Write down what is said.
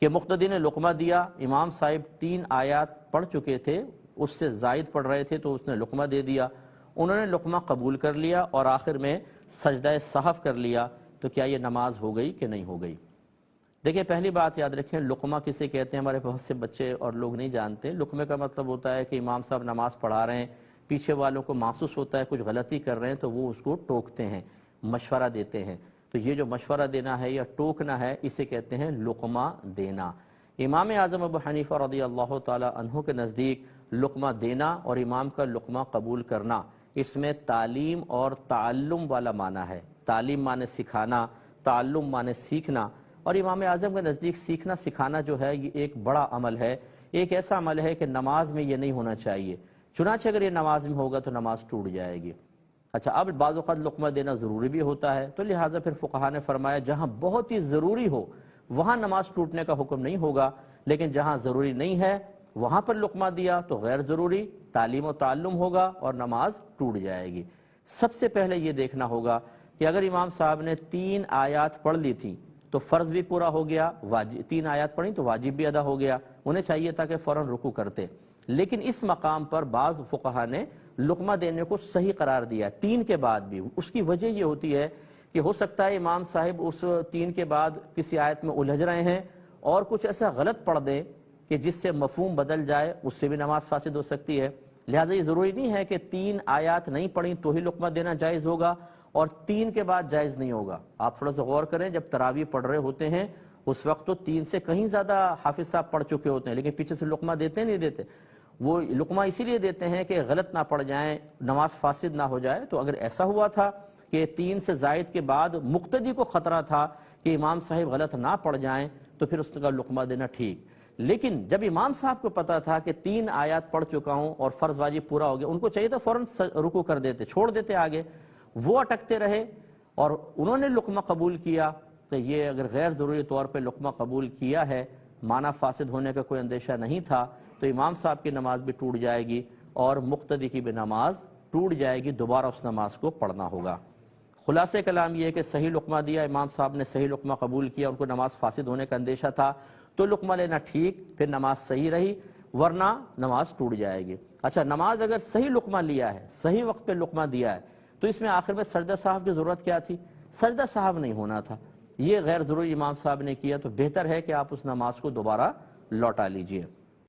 کہ مقتدی نے لقمہ دیا، امام صاحب 3 آیات پڑھ چکے تھے، اس سے زائد پڑھ رہے تھے تو اس نے لقمہ دے دیا، انہوں نے لقمہ قبول کر لیا اور آخر میں سجدہ سہو کر لیا، تو کیا یہ نماز ہو گئی کہ نہیں ہو گئی؟ دیکھیں پہلی بات یاد رکھیں، لقمہ کسے کہتے ہیں؟ ہمارے بہت سے بچے اور لوگ نہیں جانتے۔ لقمے کا مطلب ہوتا ہے کہ امام صاحب نماز پڑھا رہے ہیں، پیچھے والوں کو محسوس ہوتا ہے کچھ غلطی کر رہے ہیں تو وہ اس کو ٹوکتے ہیں، مشورہ دیتے ہیں۔ تو یہ جو مشورہ دینا ہے یا ٹوکنا ہے، اسے کہتے ہیں لقمہ دینا۔ امام اعظم ابو حنیفہ رضی اللہ تعالی عنہ کے نزدیک لقمہ دینا اور امام کا لقمہ قبول کرنا، اس میں تعلیم اور تعلم والا معنی ہے۔ تعلیم معنی سکھانا، تعلم معنی سیکھنا، اور امام اعظم کے نزدیک سیکھنا سکھانا جو ہے یہ ایک بڑا عمل ہے، ایک ایسا عمل ہے کہ نماز میں یہ نہیں ہونا چاہیے، چنانچہ اگر یہ نماز میں ہوگا تو نماز ٹوٹ جائے گی۔ اچھا، اب بعض اوقات لقمہ دینا ضروری بھی ہوتا ہے، تو لہٰذا پھر فقہا نے فرمایا جہاں بہت ہی ضروری ہو وہاں نماز ٹوٹنے کا حکم نہیں ہوگا، لیکن جہاں ضروری نہیں ہے وہاں پر لقمہ دیا تو غیر ضروری تعلیم و تعلم ہوگا اور نماز ٹوٹ جائے گی۔ سب سے پہلے یہ دیکھنا ہوگا کہ اگر امام صاحب نے 3 آیات پڑھ لی تھی تو فرض بھی پورا ہو گیا، 3 آیات پڑھی تو واجب بھی ادا ہو گیا، انہیں چاہیے تھا کہ فوراً رکوع کرتے، لیکن اس مقام پر بعض فقہا نے لقمہ دینے کو صحیح قرار دیا 3 کے بعد بھی۔ اس کی وجہ یہ ہوتی ہے کہ ہو سکتا ہے امام صاحب اس 3 کے بعد کسی آیت میں الجھ رہے ہیں اور کچھ ایسا غلط پڑھ دیں کہ جس سے مفہوم بدل جائے، اس سے بھی نماز فاسد ہو سکتی ہے۔ لہٰذا یہ ضروری نہیں ہے کہ 3 آیات نہیں پڑھیں تو ہی لقمہ دینا جائز ہوگا اور 3 کے بعد جائز نہیں ہوگا۔ آپ تھوڑا سا غور کریں، جب تراویح پڑھ رہے ہوتے ہیں اس وقت تو 3 سے کہیں زیادہ حافظ صاحب پڑھ چکے ہوتے ہیں، لیکن پیچھے سے لقمہ دیتے نہیں دیتے، وہ لقمہ اسی لیے دیتے ہیں کہ غلط نہ پڑھ جائیں، نماز فاسد نہ ہو جائے۔ تو اگر ایسا ہوا تھا کہ 3 سے زائد کے بعد مقتدی کو خطرہ تھا کہ امام صاحب غلط نہ پڑھ جائیں تو پھر اس کا لقمہ دینا ٹھیک، لیکن جب امام صاحب کو پتا تھا کہ 3 آیات پڑھ چکا ہوں اور فرض واجب پورا ہو گیا، ان کو چاہیے تھا فوراً رکوع کر دیتے، چھوڑ دیتے آگے، وہ اٹکتے رہے اور انہوں نے لقمہ قبول کیا۔ تو یہ اگر غیر ضروری طور پہ لقمہ قبول کیا ہے، معنی فاسد ہونے کا کوئی اندیشہ نہیں تھا، تو امام صاحب کی نماز بھی ٹوٹ جائے گی اور مقتدی کی بھی نماز ٹوٹ جائے گی، دوبارہ اس نماز کو پڑھنا ہوگا۔ خلاصہ کلام یہ ہے کہ صحیح لقمہ دیا، امام صاحب نے صحیح لقمہ قبول کیا، ان کو نماز فاسد ہونے کا اندیشہ تھا تو لقمہ لینا ٹھیک، پھر نماز صحیح رہی، ورنہ نماز ٹوٹ جائے گی۔ اچھا، نماز اگر صحیح لقمہ لیا ہے، صحیح وقت پہ لقمہ دیا ہے، تو اس میں آخر میں سجدہ صاحب کی ضرورت کیا تھی؟ سجدہ صاحب نہیں ہونا تھا، یہ غیر ضروری امام صاحب نے کیا، تو بہتر ہے کہ آپ اس نماز کو دوبارہ لوٹا لیجئے۔